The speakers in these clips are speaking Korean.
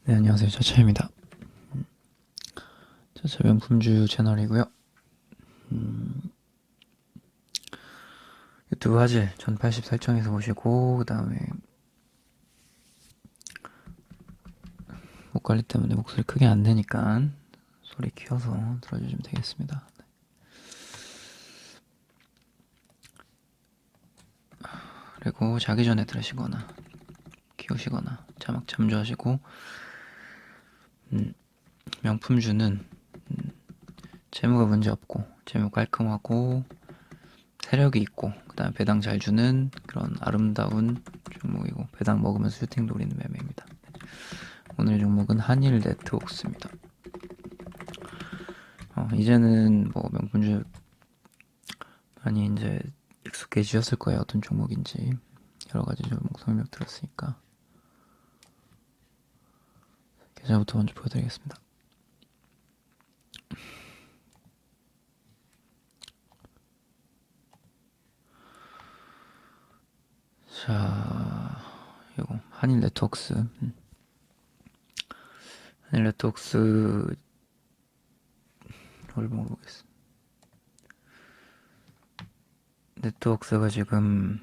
네, 안녕하세요. 차차입니다. 차차 명품주 채널이고요. 유튜브 화질 1080 설정해서 보시고, 그 다음에 목 관리 때문에 목소리 크게 안 되니까 소리 키워서 들어주시면 되겠습니다. 그리고 자기 전에 들으시거나 키우시거나 자막 참조하시고, 명품주는 재무가 문제 없고 재무 깔끔하고 세력이 있고, 그 다음에 배당 잘 주는 그런 아름다운 종목이고, 배당 먹으면서 슈팅 노리는 매매입니다. 오늘의 종목은 한일 네트웍스입니다. 이제는 뭐 명품주 많이 이제 익숙해지셨을 거예요. 어떤 종목인지 여러 가지 종목 설명 들었으니까. 계좌부터 먼저 보여드리겠습니다. 자, 이거 한일 네트웍스. 한일 네트웍스 뭘 모르겠어. 네트웍스가 지금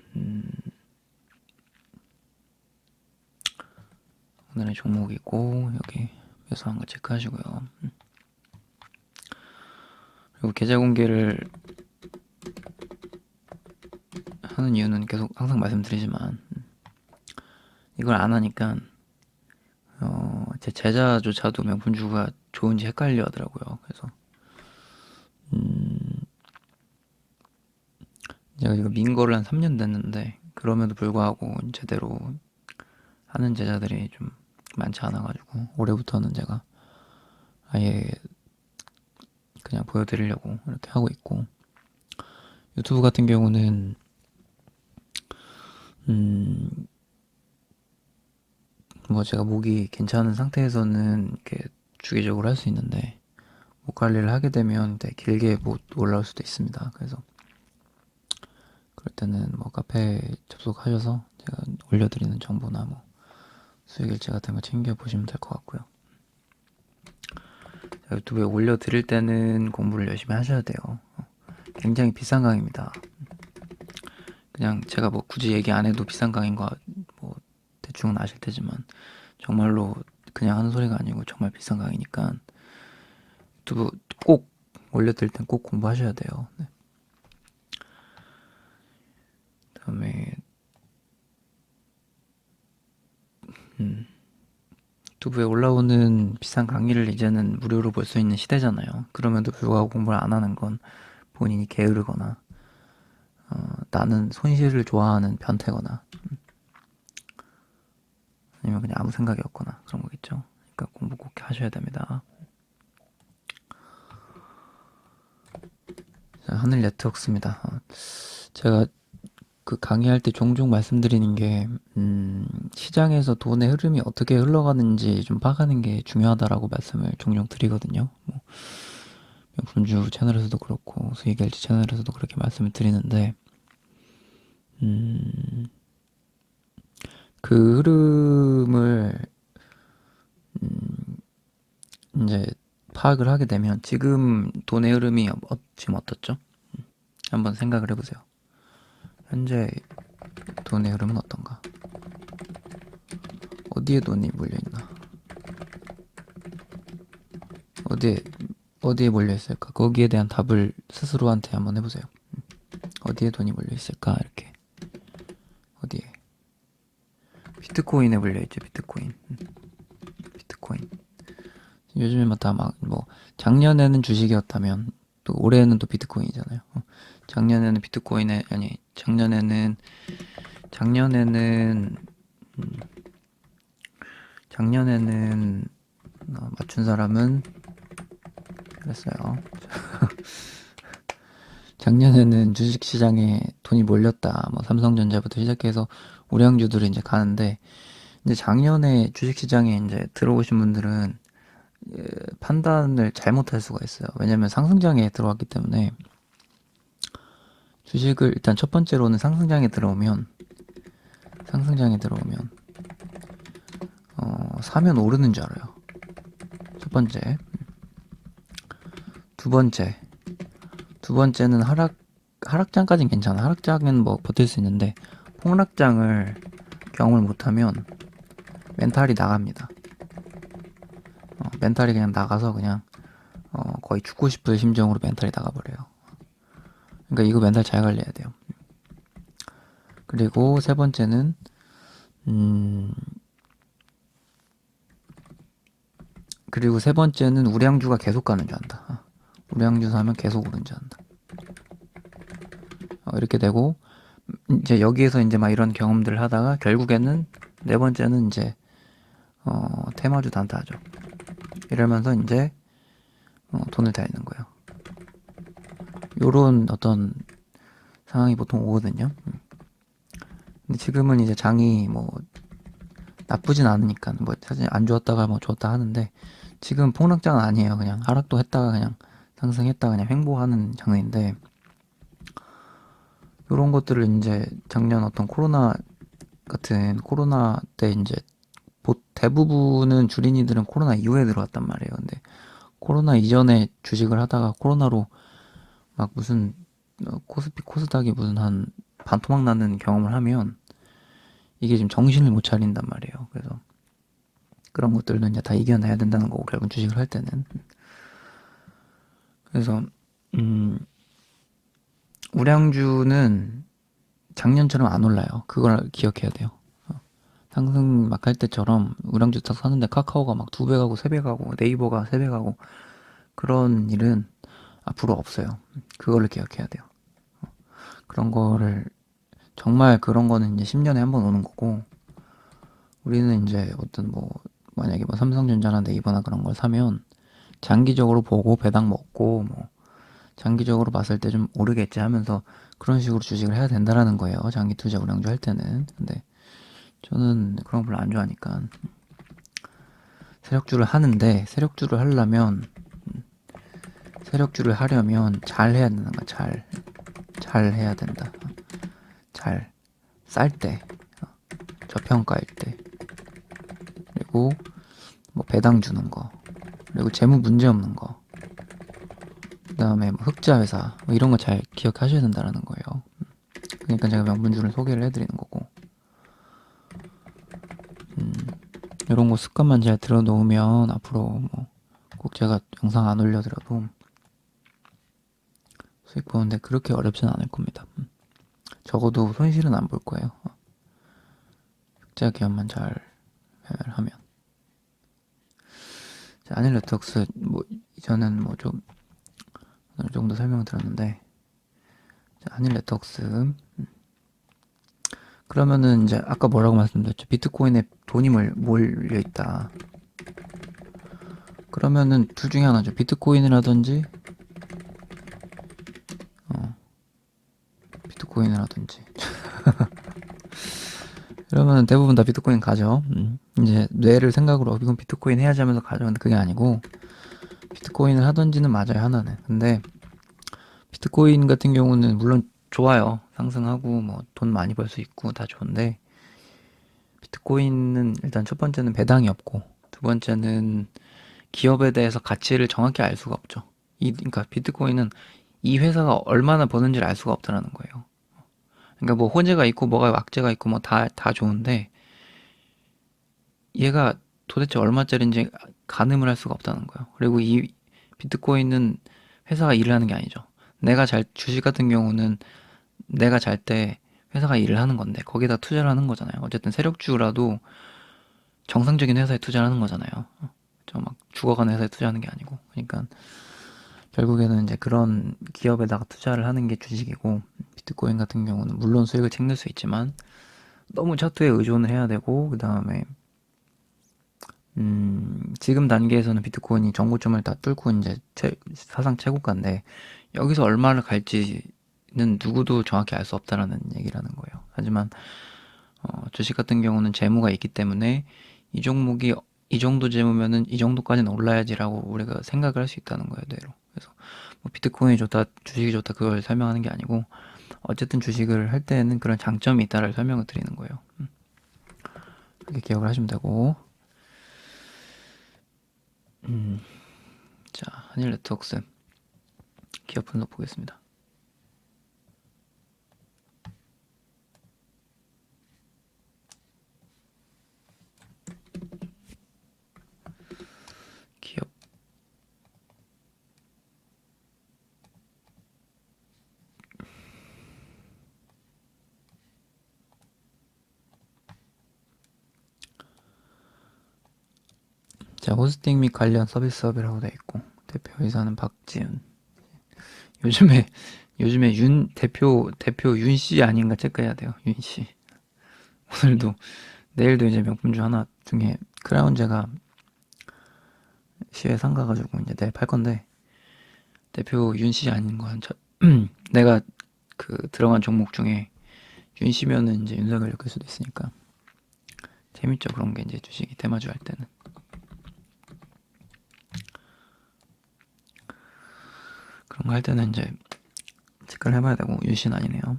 오늘의 종목이고, 여기 매수한 거 체크하시고요. 그리고 계좌 공개를 하는 이유는 계속 항상 말씀드리지만, 이걸 안 하니까 제 제자조차도 명품주가 좋은지 헷갈려 하더라고요. 그래서 제가 이거 민 거를 한 3년 됐는데, 그럼에도 불구하고 제대로 하는 제자들이 좀 많지 않아가지고 올해부터는 제가 아예 그냥 보여드리려고 이렇게 하고 있고, 유튜브 같은 경우는 뭐 제가 목이 괜찮은 상태에서는 이렇게 주기적으로 할 수 있는데, 목 관리를 하게 되면 되게 길게 못 올라올 수도 있습니다. 그래서 그럴 때는 뭐 카페 접속하셔서 제가 올려드리는 정보나 뭐 수익 일지 같은 거 챙겨보시면 될 것 같고요. 유튜브에 올려드릴 때는 공부를 열심히 하셔야 돼요. 굉장히 비싼 강의입니다. 그냥 제가 뭐 굳이 얘기 안 해도 비싼 강의인 거 뭐 대충은 아실 테지만, 정말로 그냥 하는 소리가 아니고 정말 비싼 강의니까 유튜브 꼭 올려드릴 땐 꼭 공부하셔야 돼요. 네. 다음에 유튜브에 올라오는 비싼 강의를 이제는 무료로 볼 수 있는 시대잖아요. 그럼에도 불구하고 공부를 안 하는 건 본인이 게으르거나 나는 손실을 좋아하는 변태거나, 아니면 그냥 아무 생각이 없거나 그런 거겠죠. 그러니까 공부 꼭 하셔야 됩니다. 자, 하늘 네트워크입니다. 제가 그 강의할 때 종종 말씀드리는 게 시장에서 돈의 흐름이 어떻게 흘러가는지 좀 파악하는 게 중요하다라고 말씀을 종종 드리거든요. 뭐 명품주 채널에서도 그렇고 수익일지 채널에서도 그렇게 말씀을 드리는데, 그 흐름을 이제 파악을 하게 되면 지금 돈의 흐름이 지금 어떻죠? 한번 생각을 해보세요. 현재 돈의 흐름은 어떤가? 어디에 돈이 몰려있나? 어디에 몰려있을까? 거기에 대한 답을 스스로한테 한번 해보세요. 어디에 돈이 몰려있을까? 이렇게. 어디에? 비트코인에 몰려있죠. 비트코인. 비트코인. 요즘에 뭐 작년에는 주식이었다면 또 올해는 또 비트코인이잖아요. 작년에는 비트코인에, 아니 작년에는 맞춘 사람은 그랬어요. 작년에는 주식시장에 돈이 몰렸다. 뭐 삼성전자부터 시작해서 우량주들이 이제 가는데, 이제 작년에 주식시장에 이제 들어오신 분들은 판단을 잘못할 수가 있어요. 왜냐면 상승장에 들어왔기 때문에. 주식을 일단 첫 번째로는 상승장에 들어오면 사면 오르는 줄 알아요. 첫 번째. 두 번째는 하락장까지는 괜찮아. 하락장은 뭐 버틸 수 있는데 폭락장을 경험을 못하면 멘탈이 나갑니다. 멘탈이 그냥 나가서 그냥 거의 죽고 싶을 심정으로 멘탈이 나가버려요. 그러니까 이거 멘탈 잘 관리해야 돼요. 그리고 세 번째는 우량주가 계속 가는 줄 안다. 우량주 사면 계속 오른 줄 안다. 이렇게 되고 이제 여기에서 이제 막 이런 경험들을 하다가 결국에는 네 번째는 이제 테마주 단타죠. 이러면서 이제 돈을 다 있는 거예요. 요런 어떤 상황이 보통 오거든요. 근데 지금은 이제 장이 뭐 나쁘진 않으니까 뭐 사실 안 좋았다가 뭐 좋았다 하는데 지금 폭락장은 아니에요. 그냥 하락도 했다가 그냥 상승했다가 그냥 횡보하는 장르인데 요런 것들을 이제 작년 어떤 코로나 때 이제 대부분은 주린이들은 코로나 이후에 들어왔단 말이에요. 근데 코로나 이전에 주식을 하다가 코로나로 막 무슨 코스피 코스닥이 무슨 한 반토막 나는 경험을 하면 이게 지금 정신을 못 차린단 말이에요. 그래서 그런 것들도 이제 다 이겨내야 된다는 거고 결국 주식을 할 때는. 그래서 우량주는 작년처럼 안 올라요. 그걸 기억해야 돼요. 상승 막 할 때처럼 우량주 딱 사는데 카카오가 막 2배 가고 3배 가고 네이버가 3배 가고 그런 일은 앞으로 없어요. 그거를 기억해야 돼요. 그런 거를 정말 그런 거는 이제 10년에 한 번 오는 거고 우리는 이제 어떤 뭐 만약에 뭐 삼성전자나 네이버나 그런 걸 사면 장기적으로 보고 배당 먹고 뭐 장기적으로 봤을 때 좀 오르겠지 하면서 그런 식으로 주식을 해야 된다라는 거예요. 장기 투자 우량주 할 때는. 근데 저는 그런 거 별로 안 좋아하니까 세력주를 하는데 세력주를 하려면 잘 해야 되는 거야. 잘 해야 된다. 잘 쌀 때, 저평가일 때, 그리고 뭐 배당 주는 거, 그리고 재무 문제 없는 거, 그다음에 뭐 흑자 회사 뭐 이런 거 잘 기억하셔야 된다라는 거예요. 그러니까 제가 명분주를 소개를 해드리는 거고, 이런 거 습관만 잘 들어놓으면 앞으로 뭐 꼭 제가 영상 안 올려드려도 수익 보는데 그렇게 어렵진 않을 겁니다. 적어도 손실은 안 볼 거예요. 흑자 기업만 잘 매매를 하면. 자, 아닐레톡스 뭐 이전엔 뭐 좀 어느 정도 설명을 들었는데 자, 아닐레톡스 그러면은 이제 아까 뭐라고 말씀드렸죠? 비트코인에 돈이 몰려 있다. 그러면은 둘 중에 하나죠. 비트코인이라든지 비트코인이라든지 그러면은 대부분 다 비트코인 가죠. 이제 뇌를 생각으로 이건 비트코인 해야지 하면서 가죠. 근데 그게 아니고 비트코인을 하던지는 맞아요. 하나는. 근데 비트코인 같은 경우는 물론 좋아요. 상승하고 뭐 돈 많이 벌 수 있고 다 좋은데 비트코인은 일단 첫 번째는 배당이 없고 두 번째는 기업에 대해서 가치를 정확히 알 수가 없죠. 그러니까 비트코인은 이 회사가 얼마나 버는지를 알 수가 없다라는 거예요. 그러니까 뭐 호재가 있고 뭐가 악재가 있고 뭐 다 좋은데 얘가 도대체 얼마짜리인지 가늠을 할 수가 없다는 거예요. 그리고 이 비트코인은 회사가 일을 하는 게 아니죠. 주식 같은 경우는 내가 잘 때 회사가 일을 하는 건데 거기다 투자를 하는 거잖아요. 어쨌든 세력주라도 정상적인 회사에 투자를 하는 거잖아요. 저 막 죽어가는 회사에 투자하는 게 아니고. 그러니까 결국에는 이제 그런 기업에다가 투자를 하는 게 주식이고 비트코인 같은 경우는 물론 수익을 챙길 수 있지만 너무 차트에 의존을 해야 되고 그 다음에 지금 단계에서는 비트코인이 전고점을 다 뚫고 이제 사상 최고가인데 여기서 얼마를 갈지는 누구도 정확히 알 수 없다라는 얘기라는 거예요. 하지만 주식 같은 경우는 재무가 있기 때문에 이 종목이 이 정도 재무면은 이 정도까지는 올라야지라고 우리가 생각을 할 수 있다는 거예요, 대로. 그래서 뭐 비트코인이 좋다, 주식이 좋다 그걸 설명하는 게 아니고 어쨌든 주식을 할 때는 그런 장점이 있다를 설명을 드리는 거예요. 그렇게 기억을 하시면 되고 자, 한일네트워크스 기업 분석 보겠습니다. 기업 자, 호스팅 및 관련 서비스업이라고 되어 있고 대표이사는 박지은. 요즘에 윤 대표 윤 씨 아닌가 체크해야 돼요. 윤 씨. 오늘도 내일도 이제 명품주 하나 중에 크라운 제가 시외 상 가가지고 이제 내일 팔 건데 대표 윤 씨 아닌 거 한 내가 그 들어간 종목 중에 윤 씨면은 이제 윤석열 엮을 수도 있으니까 재밌죠. 그런 게 이제 주식이 대마주 할 때는. 그런 거 할 때는 이제 체크를 해봐야 되고 윤 씨는 아니네요.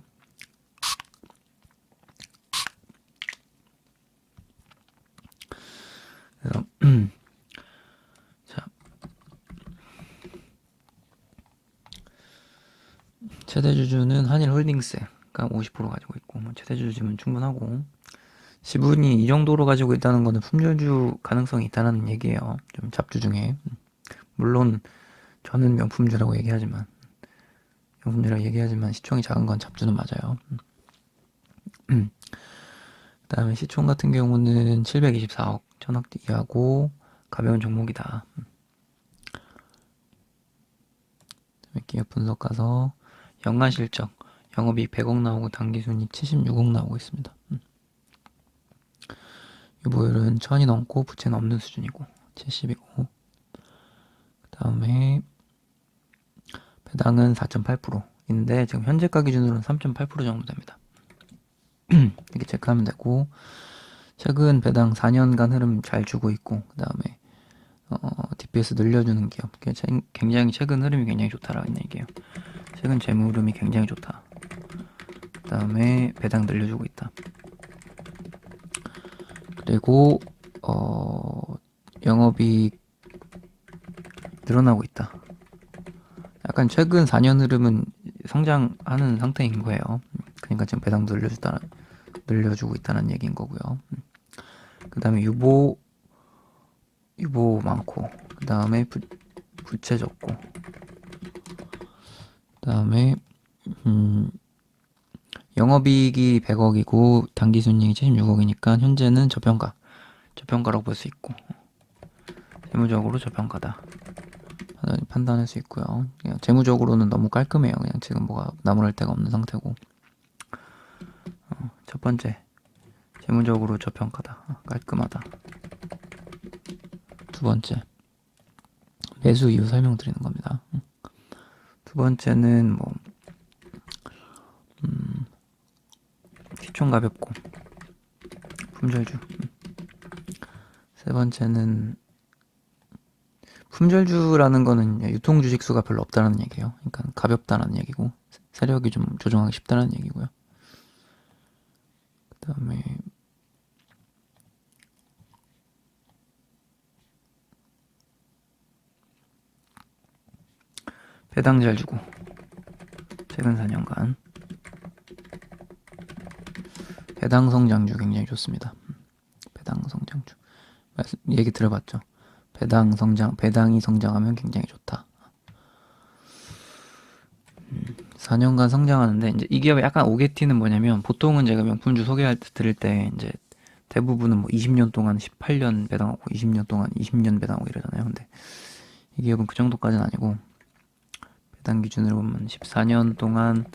그래서 자, 최대 주주는 한일홀딩스가 50% 가지고 있고 뭐 최대 주주면 충분하고 지분이 이 정도로 가지고 있다는 거는 품절주 가능성이 있다는 얘기예요. 좀 잡주 중에. 물론 저는 명품주라고 얘기하지만 시총이 작은 건 잡주는 맞아요. 그다음에 시총 같은 경우는 724억, 1000억 이하고 가벼운 종목이다. 기업 분석 가서 연간 실적, 영업이익 100억 나오고 당기순이익 76억 나오고 있습니다. 유보율은 1000이 넘고 부채는 없는 수준이고 70이고 그다음에 배당은 4.8%인데 지금 현재가 기준으로는 3.8% 정도 됩니다. 이렇게 체크하면 되고 최근 배당 4년간 흐름 잘 주고 있고 그다음에 DPS 늘려주는 기업 굉장히 최근 흐름이 굉장히 좋다라는 얘기예요. 최근 재무 흐름이 굉장히 좋다. 그다음에 배당 늘려주고 있다. 그리고 영업이익 늘어나고 있다. 약간 최근 4년 흐름은 성장하는 상태인 거예요. 그러니까 지금 배당도 늘려주고 있다는 얘기인 거고요. 그 다음에 유보 많고 그 다음에 부채 적고 그 다음에 영업이익이 100억이고 당기순이익이 76억이니까 현재는 저평가라고 볼 수 있고 재무적으로 저평가다 판단할 수 있고요. 그냥 재무적으로는 너무 깔끔해요. 그냥 지금 뭐가 나무랄 데가 없는 상태고 첫 번째 재무적으로 저평가다 깔끔하다. 두 번째 매수 이유 설명드리는 겁니다. 두 번째는 뭐 시총 가볍고 품절주. 세 번째는 품절주라는 거는 유통 주식 수가 별로 없다는 얘기예요. 그러니까 가볍다는 얘기고 세력이 좀 조정하기 쉽다는 얘기고요. 그다음에 배당 잘 주고 최근 4년간 배당 성장주 굉장히 좋습니다. 배당 성장주 얘기 들어봤죠? 배당이 성장하면 굉장히 좋다. 4년간 성장하는데 이제 이 기업의 약간 오게티는 뭐냐면 보통은 제가 명품주 소개할 때 드릴 때 이제 대부분은 뭐 20년 동안 18년 배당하고 20년 동안 20년 배당하고 이러잖아요. 근데 이 기업은 그 정도까지는 아니고 배당 기준으로 보면 14년 동안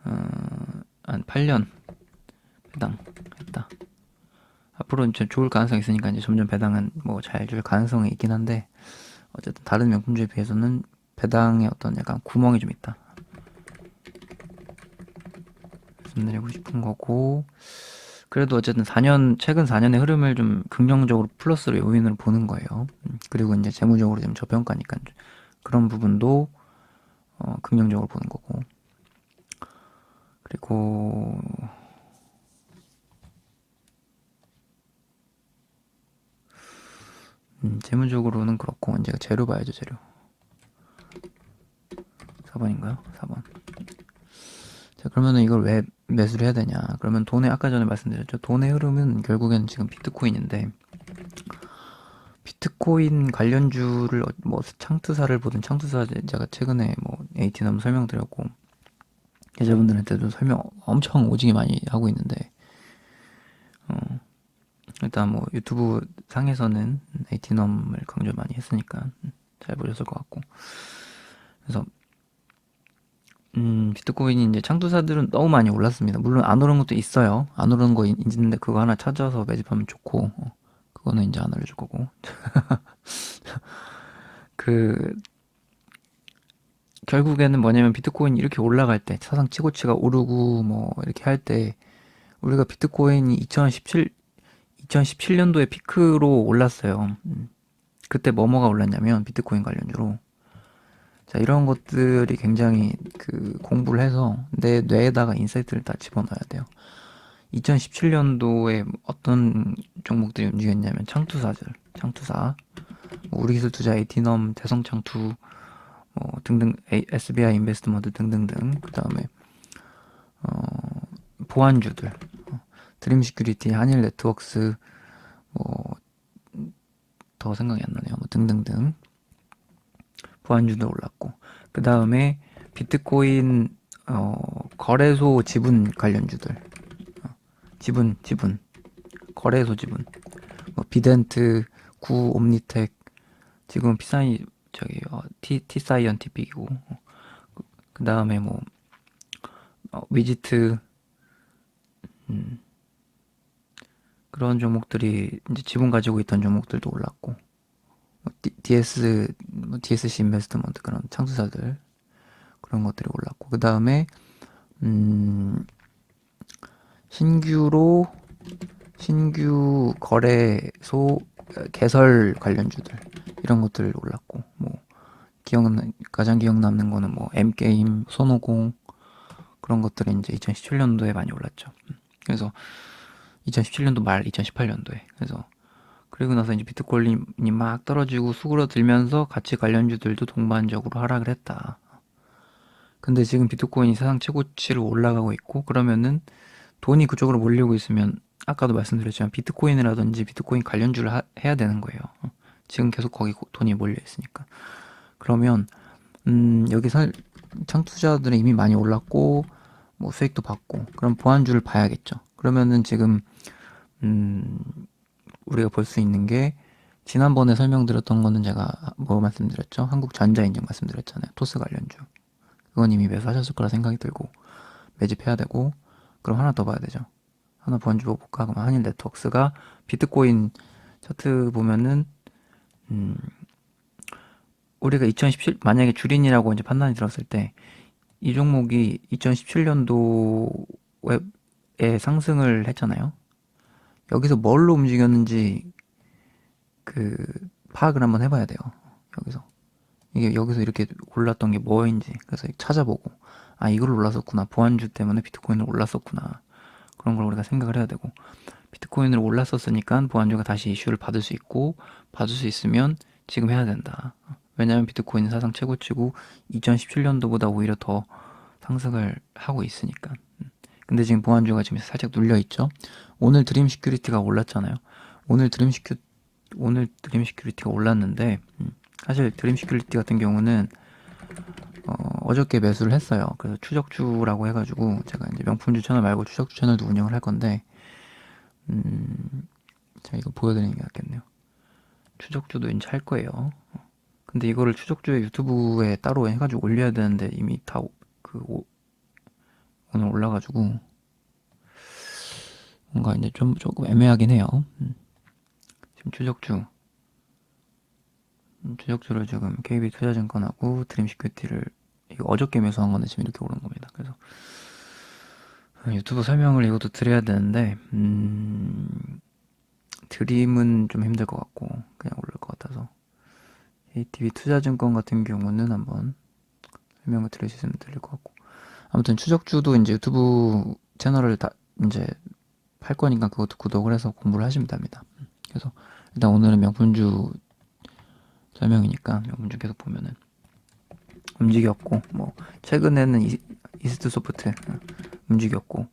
한 8년 배당했다. 앞으로 이제 좋을 가능성이 있으니까 이제 점점 배당은 뭐 잘 줄 가능성이 있긴 한데 어쨌든 다른 명품주에 비해서는 배당에 어떤 약간 구멍이 좀 있다. 말씀드리고 싶은 거고 그래도 어쨌든 최근 4년의 흐름을 좀 긍정적으로 플러스로 요인으로 보는 거예요. 그리고 이제 재무적으로 좀 저평가니까 그런 부분도 긍정적으로 보는 거고 그리고 재무적으로는 그렇고 이제 재료 봐야죠, 재료. 4번인가요? 4번. 자, 그러면은 이걸 왜 매수를 해야 되냐? 그러면 돈의 아까 전에 말씀드렸죠. 돈의 흐름은 결국엔 지금 비트코인인데 비트코인 관련주를 뭐 창투사를 보든 창투사 제가 최근에 뭐 에이티넘 설명드렸고 여자분들한테도 설명 엄청 오지게 많이 하고 있는데 일단 뭐 유튜브 상에서는 에이티넘을 강조 많이 했으니까 잘 보셨을 것 같고 그래서 비트코인이 이제 창투사들은 너무 많이 올랐습니다. 물론 안 오른 것도 있어요. 안 오른 거 있는데 그거 하나 찾아서 매집하면 좋고 그거는 이제 안 알려줄 거고 그 결국에는 뭐냐면 비트코인이 이렇게 올라갈 때 사상 최고치가 오르고 뭐 이렇게 할 때 우리가 비트코인이 2017년도에 피크로 올랐어요. 그때 뭐가 올랐냐면 비트코인 관련주로 자 이런 것들이 굉장히 그 공부를 해서 내 뇌에다가 인사이트를 다 집어넣어야 돼요. 2017년도에 어떤 종목들이 움직였냐면 창투사, 뭐 우리기술투자, 에이티넘, 대성창투, 뭐 등등, SBI 인베스트먼트 등등등. 그 다음에 보안주들, 드림시큐리티, 한일네트웍스, 뭐 더 생각이 안 나네요. 뭐 등등등 보안주들 올랐고, 그 다음에 비트코인 거래소 지분 관련주들, 지분 거래소 지분, 뭐 비덴트, 구옴니텍, 지금 피사이 저기 티사이언티픽이고 그 다음에 뭐 위지트 그런 종목들이 이제 지분 가지고 있던 종목들도 올랐고 DSC 인베스트먼트 그런 창투사들 그런 것들이 올랐고 그 다음에 신규 거래소 개설 관련주들 이런 것들 올랐고 뭐 가장 기억 남는 거는 뭐 M게임, 손오공 그런 것들이 이제 2017년도에 많이 올랐죠. 그래서 2017년도 말 2018년도에 그래서 그리고 나서 이제 비트코인이 막 떨어지고 수그러들면서 가치 관련주들도 동반적으로 하락을 했다. 근데 지금 비트코인이 사상 최고치를 올라가고 있고 그러면은 돈이 그쪽으로 몰리고 있으면 아까도 말씀드렸지만 비트코인이라든지 비트코인 관련주를 해야 되는 거예요. 지금 계속 거기 돈이 몰려 있으니까. 그러면 여기 창투자들은 이미 많이 올랐고 뭐 수익도 받고 그럼 보안주를 봐야겠죠. 그러면은 지금 우리가 볼 수 있는 게 지난번에 설명드렸던 거는 제가 뭐 말씀드렸죠? 한국전자인증 말씀드렸잖아요. 토스 관련주. 그건 이미 매수하셨을 거라 생각이 들고 매집해야 되고 그럼 하나 더 봐야 되죠. 하나 보안주 볼까? 그럼 한일네트웍스가 비트코인 차트 보면은 우리가 2017 만약에 주린이라고 이제 판단이 들었을 때 이 종목이 2017년도에 상승을 했잖아요. 여기서 뭘로 움직였는지 그 파악을 한번 해봐야 돼요. 여기서 이게 여기서 이렇게 올랐던 게 뭐인지 그래서 찾아보고 아 이걸로 올랐었구나 보안주 때문에 비트코인을 올랐었구나 그런 걸 우리가 생각을 해야 되고 비트코인을 올랐었으니까 보안주가 다시 이슈를 받을 수 있고 받을 수 있으면 지금 해야 된다. 왜냐하면 비트코인은 사상 최고치고 2017년도보다 오히려 더 상승을 하고 있으니까. 근데 지금 보안주가 지금 살짝 눌려 있죠. 오늘 드림 시큐리티가 올랐잖아요. 오늘 드림 시큐리티가 올랐는데 사실 드림 시큐리티 같은 경우는 어저께 매수를 했어요. 그래서 추적주라고 해가지고 제가 이제 명품주 채널 말고 추적주 채널도 운영을 할 건데 제가 이거 보여드리는 게 낫겠네요. 추적주도 이제 할 거예요. 근데 이거를 추적주의 유튜브에 따로 해가지고 올려야 되는데 이미 다 오늘 올라가지고 뭔가 이제 조금 애매하긴 해요. 지금 추적주를 지금 KB투자증권하고 드림시큐리티를 이거 어저께 매수한 건데 지금 이렇게 오른 겁니다. 그래서 유튜브 설명을 이것도 드려야 되는데 드림은 좀 힘들 것 같고 그냥 오를 것 같아서 ATB 투자증권 같은 경우는 한번 설명을 드릴 수 있으면 드릴 것 같고 아무튼 추적주도 이제 유튜브 채널을 다 이제 팔 거니까 그것도 구독을 해서 공부를 하시면 됩니다. 그래서 일단 오늘은 명품주 설명이니까 문제 계속 보면은 움직였고, 뭐 최근에는 이스트 소프트 움직였고,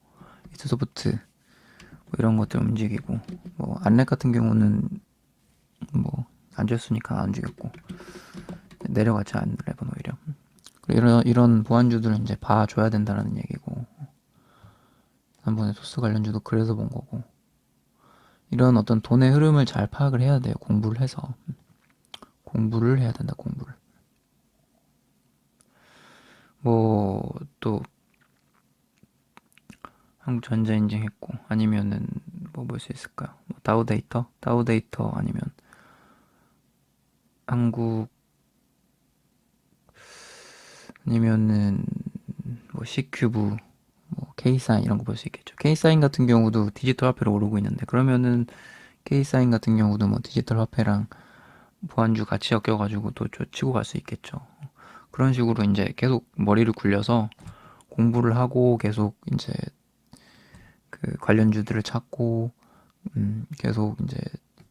이스트 소프트 뭐 이런 것들 움직이고, 뭐 안랩 같은 경우는 뭐 안 줬으니까 안 움직였고, 내려가지 않는 랩은 오히려 이런 보안주들은 이제 봐줘야 된다는 얘기고, 한 번에 소스 관련주도 그래서 본 거고, 이런 어떤 돈의 흐름을 잘 파악을 해야 돼요. 공부를 해서. 공부를 해야 된다. 공부를. 뭐 또 한국 전자인증 했고, 아니면은 뭐 볼 수 있을까요? 뭐 다우데이터 아니면 한국, 아니면은 뭐 C큐브, 뭐 K사인 이런 거 볼 수 있겠죠. K사인 같은 경우도 디지털 화폐로 오르고 있는데, 그러면은 K사인 같은 경우도 뭐 디지털 화폐랑 보안주 같이 엮여가지고 또 치고 갈 수 있겠죠. 그런 식으로 이제 계속 머리를 굴려서 공부를 하고 계속 이제 그 관련주들을 찾고, 계속 이제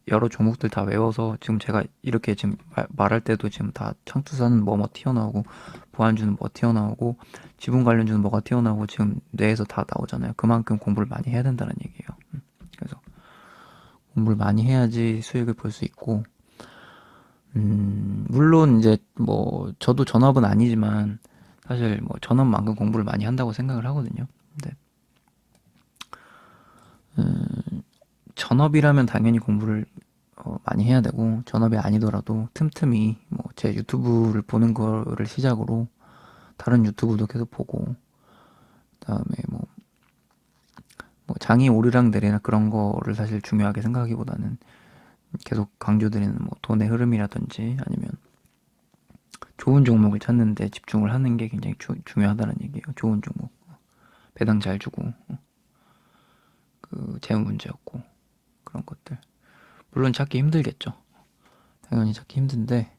여러 종목들 다 외워서, 지금 제가 이렇게 지금 말할 때도 지금 다 창투사는 뭐 튀어나오고, 보안주는 뭐 튀어나오고, 지분 관련주는 뭐가 튀어나오고, 지금 뇌에서 다 나오잖아요. 그만큼 공부를 많이 해야 된다는 얘기예요. 그래서 공부를 많이 해야지 수익을 볼 수 있고, 물론 이제 뭐 저도 전업은 아니지만 사실 뭐 전업만큼 공부를 많이 한다고 생각을 하거든요. 근데 전업이라면 당연히 공부를 많이 해야 되고, 전업이 아니더라도 틈틈이 뭐 제 유튜브를 보는 거를 시작으로 다른 유튜브도 계속 보고, 그다음에 뭐 장이 오르락 내리락 그런 거를 사실 중요하게 생각하기보다는 계속 강조드리는 뭐 돈의 흐름이라든지, 아니면 좋은 종목을 찾는 데 집중을 하는 게 굉장히 중요하다는 얘기예요. 좋은 종목, 배당 잘 주고, 그 재무 문제 없고, 그런 것들. 물론 찾기 힘들겠죠. 당연히 찾기 힘든데,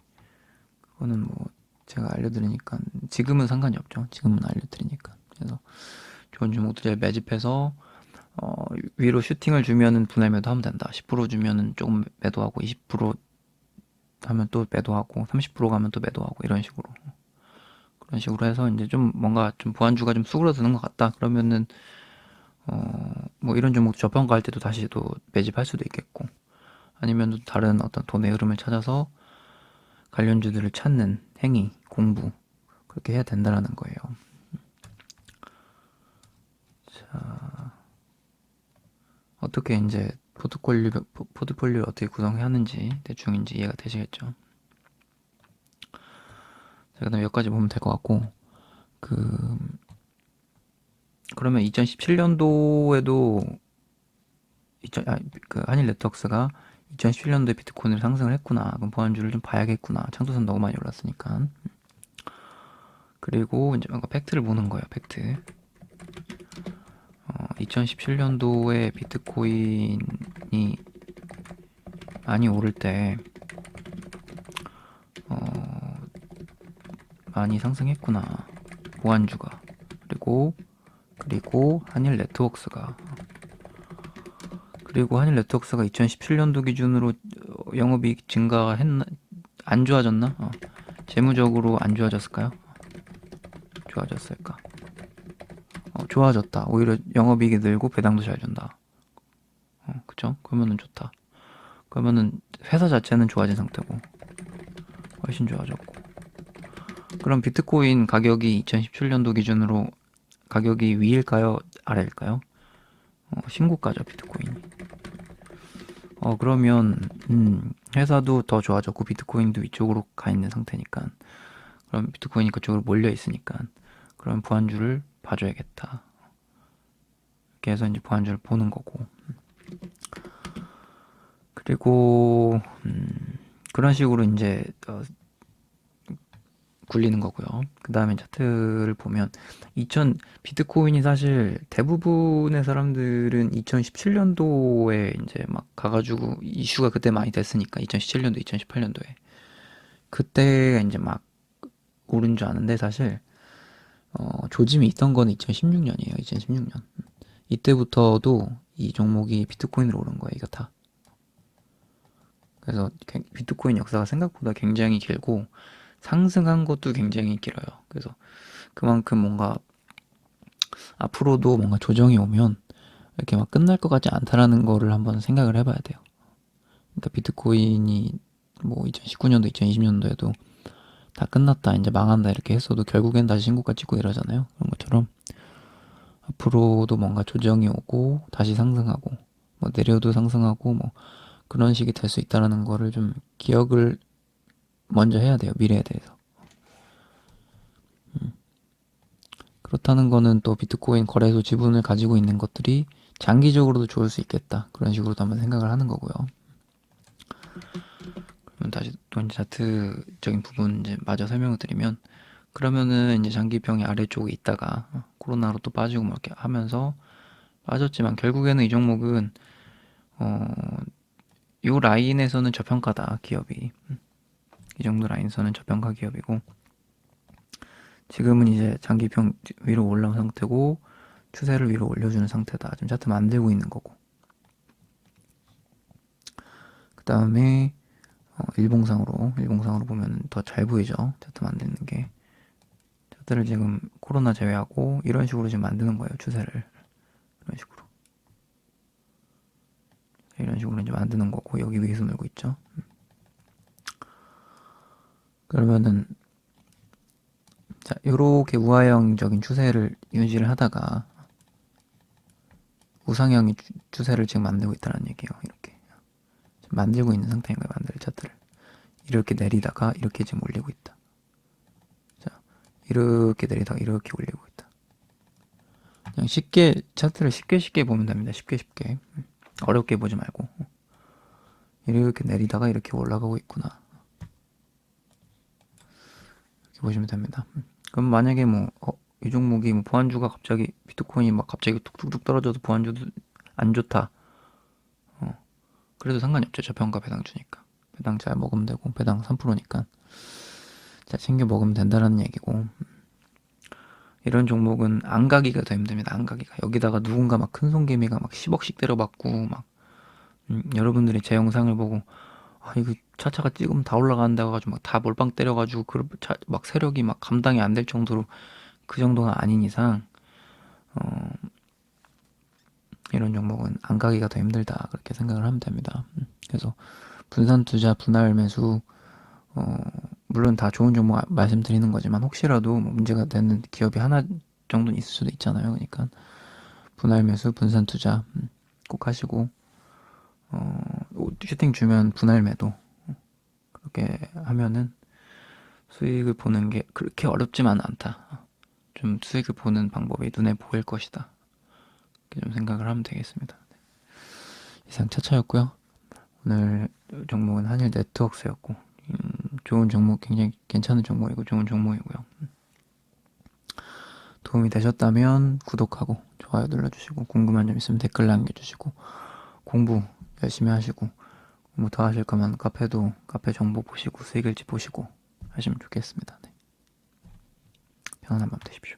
그거는 뭐 제가 알려드리니까, 지금은 상관이 없죠. 지금은 알려드리니까. 그래서 좋은 종목들을 매집해서 위로 슈팅을 주면은 분할 매도하면 된다. 10% 주면은 조금 매도하고, 20% 하면 또 매도하고, 30% 가면 또 매도하고, 이런 식으로. 그런 식으로 해서 이제 좀 뭔가 좀 보안주가 좀 수그러드는 것 같다. 그러면은 뭐 이런 종목 저평가할 때도 다시 또 매집할 수도 있겠고, 아니면 또 다른 어떤 돈의 흐름을 찾아서 관련주들을 찾는 행위, 공부, 그렇게 해야 된다라는 거예요. 자, 어떻게 이제 포트폴리오를 어떻게 구성해야 하는지 대충 이제 이해가 되시겠죠. 자, 그다음 여기까지 보면 될 것 같고, 그 그러면 2017년도에도 그 한일 네트워크스가 2017년도에 비트코인을 상승을 했구나. 그럼 보안주를 좀 봐야겠구나. 창조선 너무 많이 올랐으니까. 그리고 이제 뭔가 팩트를 보는 거예요. 팩트. 2017년도에 비트코인이 많이 오를 때 많이 상승했구나. 보안주가. 그리고 한일 네트워크스가 2017년도 기준으로 영업이익 증가했나, 안 좋아졌나? 재무적으로 안 좋아졌을까요? 좋아졌을까? 좋아졌다. 오히려 영업이익이 늘고 배당도 잘 준다. 그쵸? 그러면은 좋다. 그러면은 회사 자체는 좋아진 상태고, 훨씬 좋아졌고. 그럼 비트코인 가격이 2017년도 기준으로 가격이 위일까요? 아래일까요? 신고가죠, 비트코인이. 그러면 회사도 더 좋아졌고 비트코인도 이쪽으로 가 있는 상태니까, 그럼 비트코인이 그쪽으로 몰려 있으니까, 그럼 보안주를 봐줘야겠다. 이렇게 해서 이제 보안주를 보는 거고, 그리고 그런 식으로 이제 굴리는 거고요. 그 다음에 차트를 보면 비트코인이 사실 대부분의 사람들은 2017년도에 이제 막 가가지고 이슈가 그때 많이 됐으니까, 2017년도, 2018년도에 그때 이제 막 오른 줄 아는데, 사실 조짐이 있던 거는 2016년이에요. 2016년. 이때부터도 이 종목이 비트코인으로 오른 거예요. 이거 다. 그래서 비트코인 역사가 생각보다 굉장히 길고 상승한 것도 굉장히 길어요. 그래서 그만큼 뭔가 앞으로도 뭔가 조정이 오면 이렇게 막 끝날 것 같지 않다라는 거를 한번 생각을 해봐야 돼요. 그러니까 비트코인이 뭐 2019년도, 2020년도에도 다 끝났다, 이제 망한다 이렇게 했어도 결국엔 다시 신고가 찍고 이러잖아요. 그런 것처럼 앞으로도 뭔가 조정이 오고 다시 상승하고 뭐 내려도 상승하고 뭐 그런 식이 될 수 있다라는 거를 좀 기억을 먼저 해야 돼요. 미래에 대해서. 그렇다는 거는 또 비트코인 거래소 지분을 가지고 있는 것들이 장기적으로도 좋을 수 있겠다. 그런 식으로도 한번 생각을 하는 거고요. 그러면 다시 또 이제 차트적인 부분 이제 마저 설명을 드리면, 그러면은 이제 장기평이 아래쪽에 있다가 코로나로 또 빠지고 막 이렇게 하면서 빠졌지만 결국에는 이 종목은 요 라인에서는 저평가다, 기업이. 이 정도 라인에서는 저평가 기업이고, 지금은 이제 장기평 위로 올라온 상태고 추세를 위로 올려주는 상태다. 지금 차트 만들고 있는 거고. 그 다음에 일봉상으로 보면 더 잘 보이죠. 차트 만드는 게. 차트를 지금 코로나 제외하고 이런 식으로 지금 만드는 거예요. 추세를 이런 식으로 이제 만드는 거고, 여기 위에서 놀고 있죠. 그러면은 자, 요렇게 우하형적인 추세를 유지를 하다가 우상형의 추세를 지금 만들고 있다는 얘기예요. 이렇게 지금 만들고 있는 상태인 거예요. 만들 차트를 이렇게 내리다가 이렇게 지금 올리고 있다. 자, 이렇게 내리다가 이렇게 올리고 있다. 그냥 쉽게 차트를 쉽게 보면 됩니다. 쉽게 어렵게 보지 말고 이렇게 내리다가 이렇게 올라가고 있구나, 이렇게 보시면 됩니다. 그럼 만약에 이 종목이 뭐 보안주가 갑자기 비트코인이 막 갑자기 뚝뚝뚝 떨어져도 보안주도 안 좋다, 그래도 상관이 없죠. 저평가 배당 주니까. 배당 잘 먹으면 되고, 배당 3%니까 잘 챙겨 먹으면 된다라는 얘기고. 이런 종목은 안 가기가 더 힘듭니다. 안 가기가. 여기다가 누군가 막 큰 손개미가 막 10억씩 때려받고 막 여러분들이 제 영상을 보고 이거 차차가 찍으면 다 올라간다고 해가지고 막 다 몰빵 때려가지고 막 세력이 막 감당이 안 될 정도로, 그 정도가 아닌 이상 이런 종목은 안 가기가 더 힘들다, 그렇게 생각을 하면 됩니다. 그래서 분산 투자, 분할 매수, 물론 다 좋은 종목 말씀드리는 거지만 혹시라도 뭐 문제가 되는 기업이 하나 정도는 있을 수도 있잖아요. 그러니까 분할 매수, 분산 투자 꼭 하시고, 슈팅 주면 분할 매도, 그렇게 하면은 수익을 보는 게 그렇게 어렵지만 않다. 좀 수익을 보는 방법이 눈에 보일 것이다. 이렇게 좀 생각을 하면 되겠습니다. 이상 차차였고요. 오늘 종목은 한일 네트워크스였고, 좋은 종목, 굉장히 괜찮은 종목이고 좋은 종목이고요. 도움이 되셨다면 구독하고 좋아요 눌러주시고, 궁금한 점 있으면 댓글 남겨주시고, 공부 열심히 하시고, 공부 더 하실 거면 카페 정보 보시고 수익일지 보시고 하시면 좋겠습니다. 네. 편안한 밤 되십시오.